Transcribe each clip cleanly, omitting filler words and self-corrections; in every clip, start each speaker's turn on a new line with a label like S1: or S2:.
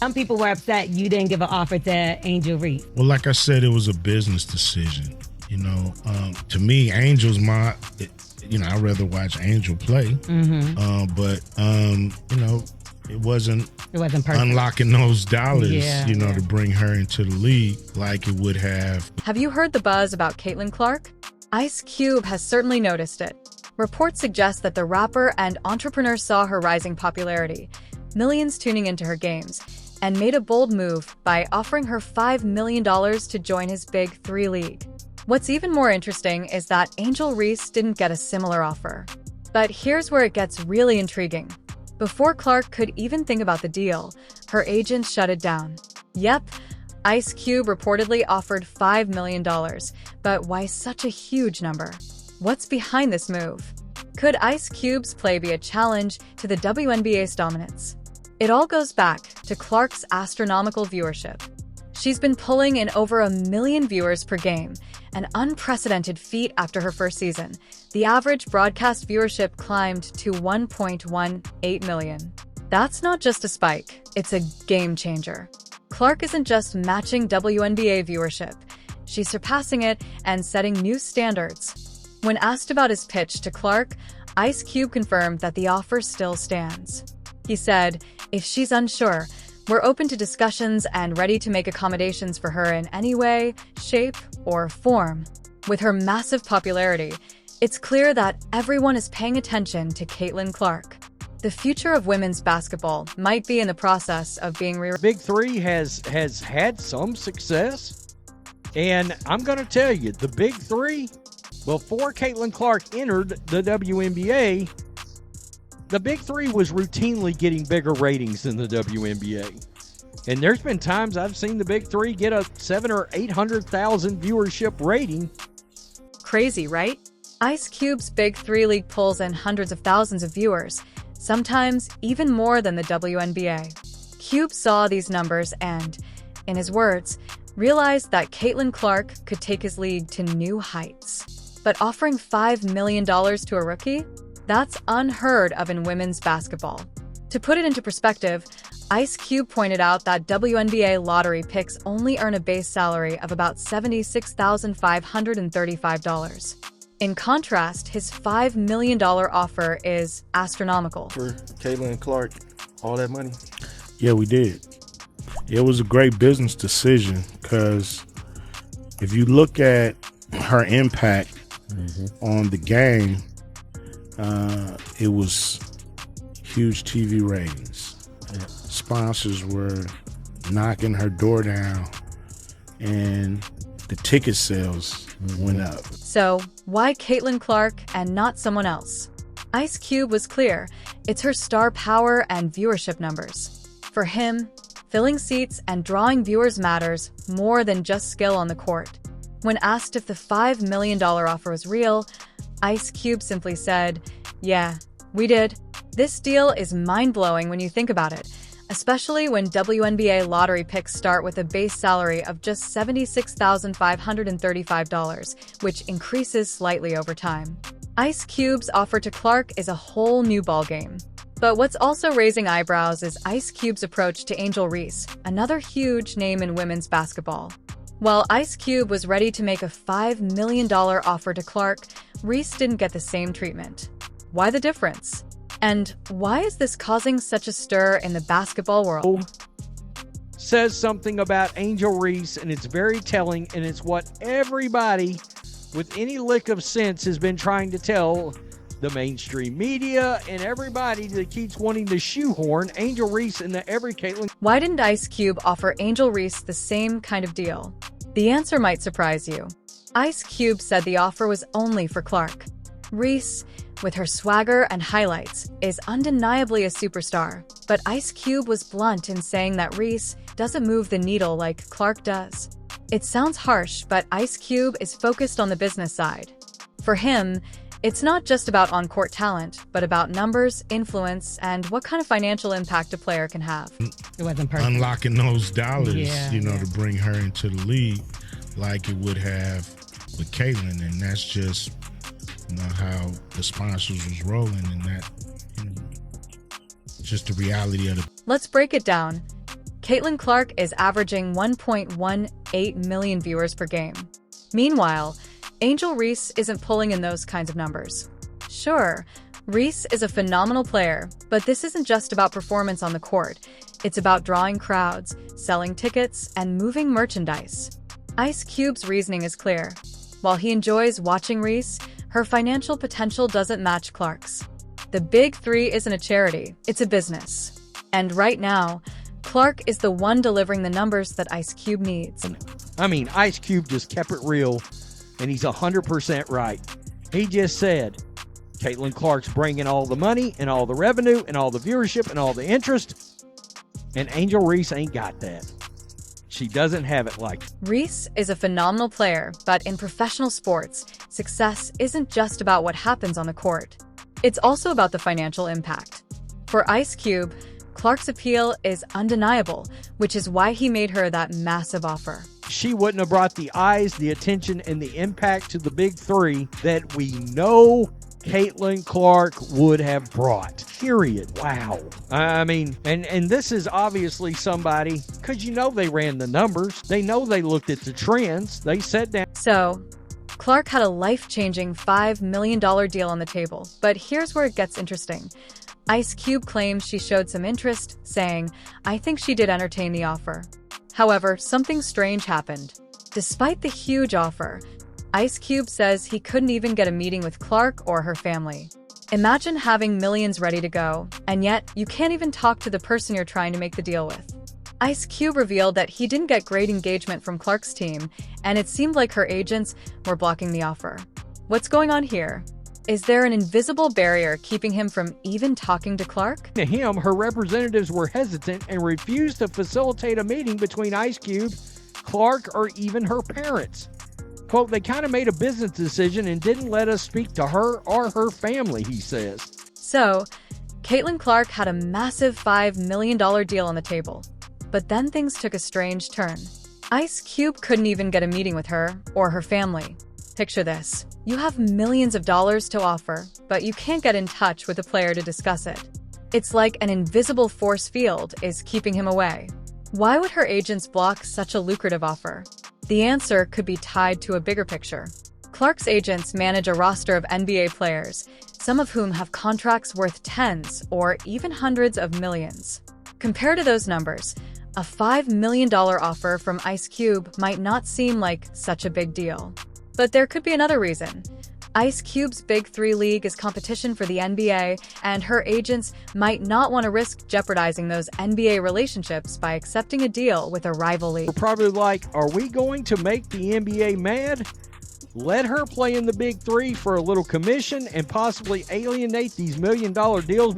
S1: Some people were upset you didn't give an offer to Angel Reese.
S2: Well, like I said, it was a business decision. To me, Angel's I'd rather watch Angel play. But it wasn't
S1: perfect.
S2: Unlocking those dollars, to bring her into the league like it would have.
S3: Have you heard the buzz about Caitlin Clark? Ice Cube has certainly noticed it. Reports suggest that the rapper and entrepreneur saw her rising popularity, millions tuning into her games, and made a bold move by offering her $5 million to join his Big Three League. What's even more interesting is that Angel Reese didn't get a similar offer. But here's where it gets really intriguing. Before Clark could even think about the deal, her agent shut it down. Yep, Ice Cube reportedly offered $5 million, but why such a huge number? What's behind this move? Could Ice Cube's play be a challenge to the WNBA's dominance? It all goes back to Clark's astronomical viewership. She's been pulling in over 1 million viewers per game, an unprecedented feat after her first season. The average broadcast viewership climbed to 1.18 million. That's not just a spike, it's a game changer. Clark isn't just matching WNBA viewership, she's surpassing it and setting new standards. When asked about his pitch to Clark, Ice Cube confirmed that the offer still stands. He said, "If she's unsure, we're open to discussions and ready to make accommodations for her in any way, shape, or form." With her massive popularity, it's clear that everyone is paying attention to Caitlin Clark. The future of women's basketball might be in the process of being
S4: Big Three has had some success. And I'm going to tell you, the Big Three, before Caitlin Clark entered the WNBA, the Big Three was routinely getting bigger ratings than the WNBA. And there's been times I've seen the Big Three get a 700,000 or 800,000 viewership rating.
S3: Crazy, right? Ice Cube's Big Three League pulls in hundreds of thousands of viewers, sometimes even more than the WNBA. Cube saw these numbers and, in his words, realized that Caitlin Clark could take his league to new heights. But offering $5 million to a rookie? That's unheard of in women's basketball. To put it into perspective, Ice Cube pointed out that WNBA lottery picks only earn a base salary of about $76,535. In contrast, his $5 million offer is astronomical.
S5: For Caitlin Clark, all that money?
S2: Yeah, we did. It was a great business decision because if you look at her impact on the game, it was huge TV ratings. Sponsors were knocking her door down, and the ticket sales went up.
S3: So, why Caitlin Clark and not someone else? Ice Cube was clear. It's her star power and viewership numbers. For him, filling seats and drawing viewers matters more than just skill on the court. When asked if the $5 million offer was real, Ice Cube simply said, "Yeah, we did." This deal is mind-blowing when you think about it, especially when WNBA lottery picks start with a base salary of just $76,535, which increases slightly over time. Ice Cube's offer to Clark is a whole new ballgame. But what's also raising eyebrows is Ice Cube's approach to Angel Reese, another huge name in women's basketball. While Ice Cube was ready to make a $5 million offer to Clark, Reese didn't get the same treatment. Why the difference? And why is this causing such a stir in the basketball world?
S4: Says something about Angel Reese, and it's very telling, and it's what everybody with any lick of sense has been trying to tell the mainstream media and everybody that keeps wanting to shoehorn Angel Reese into every Caitlin.
S3: Why didn't Ice Cube offer Angel Reese the same kind of deal? The answer might surprise you. Ice Cube said the offer was only for Clark. Reese, with her swagger and highlights, is undeniably a superstar, but Ice Cube was blunt in saying that Reese doesn't move the needle like Clark does. It sounds harsh, but Ice Cube is focused on the business side. For him, it's not just about on-court talent, but about numbers, influence, and what kind of financial impact a player can have.
S1: It wasn't perfect.
S2: Unlocking those dollars, to bring her into the league like it would have with Caitlin, and that's just how the sponsors was rolling, and that just the reality of it.
S3: Let's break it down. Caitlin Clark is averaging 1.18 million viewers per game. Meanwhile, Angel Reese isn't pulling in those kinds of numbers. Sure, Reese is a phenomenal player, but this isn't just about performance on the court. It's about drawing crowds, selling tickets, and moving merchandise. Ice Cube's reasoning is clear. While he enjoys watching Reese, her financial potential doesn't match Clark's. The Big Three isn't a charity, it's a business. And right now, Clark is the one delivering the numbers that Ice Cube needs.
S4: I mean, Ice Cube just kept it real, and he's 100% right. He just said, Caitlin Clark's bringing all the money and all the revenue and all the viewership and all the interest, and Angel Reese ain't got that. She doesn't have it like
S3: Reese is a phenomenal player, but in professional sports, success isn't just about what happens on the court. It's also about the financial impact. For Ice Cube, Clark's appeal is undeniable, which is why he made her that massive offer.
S4: she wouldn't have brought the eyes, the attention, and the impact to the Big Three that we know Caitlin Clark would have brought. Period. Wow. I mean, and this is obviously somebody, because you know they ran the numbers. They know they looked at the trends. They sat down.
S3: So, Clark had a life-changing $5 million deal on the table. But here's where it gets interesting. Ice Cube claims she showed some interest, saying, "I think she did entertain the offer." However, something strange happened. Despite the huge offer, Ice Cube says he couldn't even get a meeting with Clark or her family. Imagine having millions ready to go, and yet you can't even talk to the person you're trying to make the deal with. Ice Cube revealed that he didn't get great engagement from Clark's team, and it seemed like her agents were blocking the offer. What's going on here? Is there an invisible barrier keeping him from even talking to Clark?
S4: To him, her representatives were hesitant and refused to facilitate a meeting between Ice Cube, Clark, or even her parents. Quote, "They kind of made a business decision and didn't let us speak to her or her family," he says.
S3: So, Caitlin Clark had a massive $5 million deal on the table. But then things took a strange turn. Ice Cube couldn't even get a meeting with her or her family. Picture this. You have millions of dollars to offer, but you can't get in touch with the player to discuss it. It's like an invisible force field is keeping him away. Why would her agents block such a lucrative offer? The answer could be tied to a bigger picture. Clark's agents manage a roster of NBA players, some of whom have contracts worth tens or even hundreds of millions. Compared to those numbers, a $5 million offer from Ice Cube might not seem like such a big deal. But there could be another reason. Ice Cube's Big Three League is competition for the NBA, and her agents might not want to risk jeopardizing those NBA relationships by accepting a deal with a rival league.
S4: We're probably like, are we going to make the NBA mad? Let her play in the Big Three for a little commission and possibly alienate these $1 million deals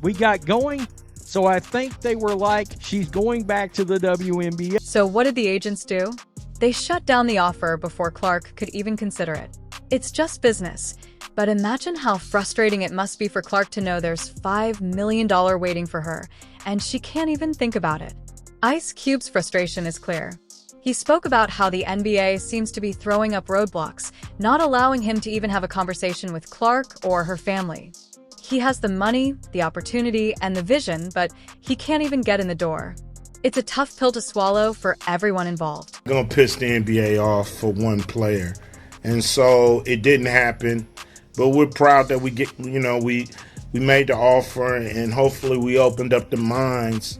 S4: we got going? So I think they were like, she's going back to the WNBA.
S3: So what did the agents do? They shut down the offer before Clark could even consider it. It's just business, but imagine how frustrating it must be for Clark to know there's $5 million waiting for her, and she can't even think about it. Ice Cube's frustration is clear. He spoke about how the NBA seems to be throwing up roadblocks, not allowing him to even have a conversation with Clark or her family. He has the money, the opportunity, and the vision, but he can't even get in the door. It's a tough pill to swallow for everyone involved.
S2: I'm going to piss the NBA off for one player. And so it didn't happen, but we're proud that we made the offer, and hopefully we opened up the minds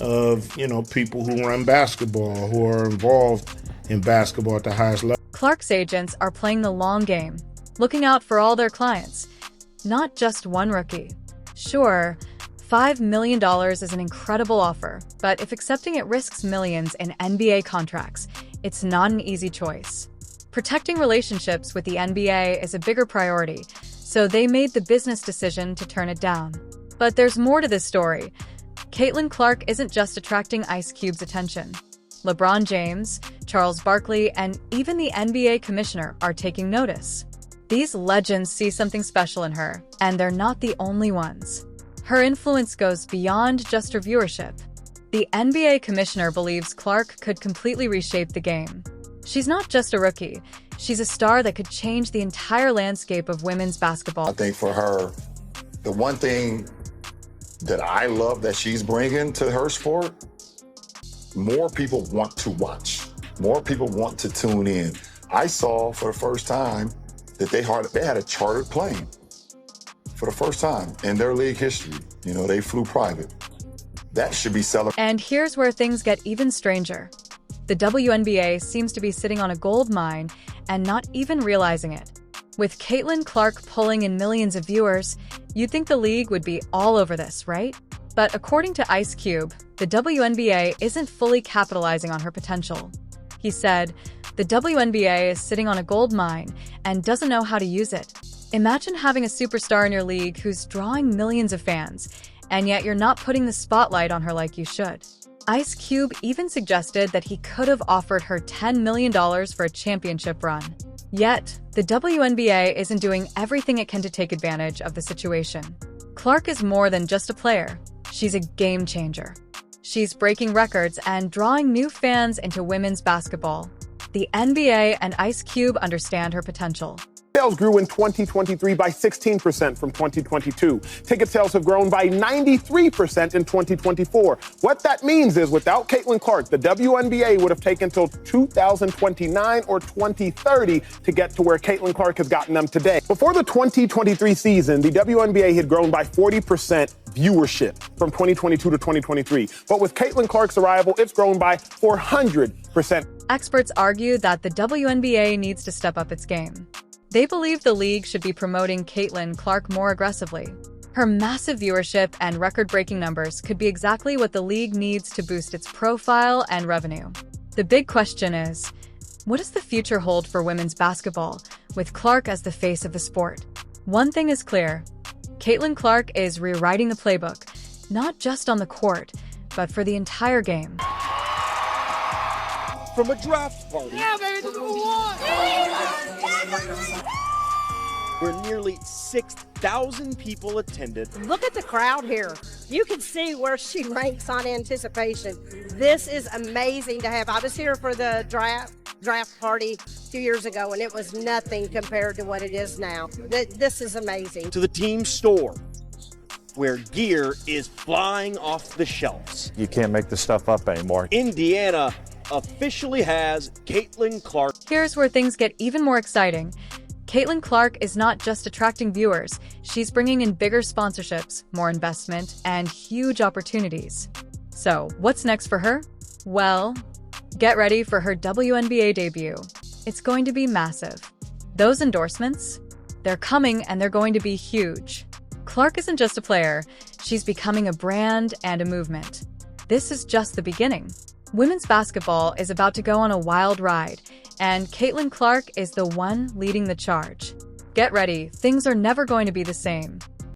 S2: of, people who run basketball, who are involved in basketball at the highest level.
S3: Clark's agents are playing the long game, looking out for all their clients, not just one rookie. Sure, $5 million is an incredible offer, but if accepting it risks millions in NBA contracts, it's not an easy choice. Protecting relationships with the NBA is a bigger priority, so they made the business decision to turn it down. But there's more to this story. Caitlin Clark isn't just attracting Ice Cube's attention. LeBron James, Charles Barkley, and even the NBA commissioner are taking notice. These legends see something special in her, and they're not the only ones. Her influence goes beyond just her viewership. The NBA commissioner believes Clark could completely reshape the game. She's not just a rookie. She's a star that could change the entire landscape of women's basketball.
S6: I think for her, the one thing that I love that she's bringing to her sport more people want to watch. More people want to tune in. I saw for the first time that they had a chartered plane for the first time in their league history. You know, they flew private. That should be celebrated.
S3: And here's where things get even stranger. The WNBA seems to be sitting on a gold mine and not even realizing it. With Caitlin Clark pulling in millions of viewers, you'd think the league would be all over this, right? But according to Ice Cube, the WNBA isn't fully capitalizing on her potential. He said, "The WNBA is sitting on a gold mine and doesn't know how to use it. Imagine having a superstar in your league who's drawing millions of fans, and yet you're not putting the spotlight on her like you should." Ice Cube even suggested that he could have offered her $10 million for a championship run. Yet, the WNBA isn't doing everything it can to take advantage of the situation. Clark is more than just a player. She's a game changer. She's breaking records and drawing new fans into women's basketball. The NBA and Ice Cube understand her potential.
S7: Sales grew in 2023 by 16% from 2022. Ticket sales have grown by 93% in 2024. What that means is without Caitlin Clark, the WNBA would have taken till 2029 or 2030 to get to where Caitlin Clark has gotten them today. Before the 2023 season, the WNBA had grown by 40% viewership from 2022 to 2023. But with Caitlin Clark's arrival, it's grown by 400%.
S3: Experts argue that the WNBA needs to step up its game. They believe the league should be promoting Caitlin Clark more aggressively. Her massive viewership and record-breaking numbers could be exactly what the league needs to boost its profile and revenue. The big question is, what does the future hold for women's basketball, with Clark as the face of the sport? One thing is clear. Caitlin Clark is rewriting the playbook, not just on the court, but for the entire game.
S8: From a draft party.
S9: Yeah, baby, this is what
S8: where nearly 6,000 people attended.
S9: Look at the crowd here. You can see where she ranks on anticipation. This is amazing to have. I was here for the draft party 2 years ago, and it was nothing compared to what it is now. This is amazing.
S8: To the team store, where gear is flying off the shelves.
S10: You can't make this stuff up anymore.
S8: Indiana officially has Caitlin Clark.
S3: Here's where things get even more exciting. Caitlin Clark is not just attracting viewers, she's bringing in bigger sponsorships, more investment, and huge opportunities. So, what's next for her? Well, get ready for her WNBA debut. It's going to be massive. Those endorsements? They're coming and they're going to be huge. Clark isn't just a player, she's becoming a brand and a movement. This is just the beginning. Women's basketball is about to go on a wild ride, and Caitlin Clark is the one leading the charge. Get ready, things are never going to be the same.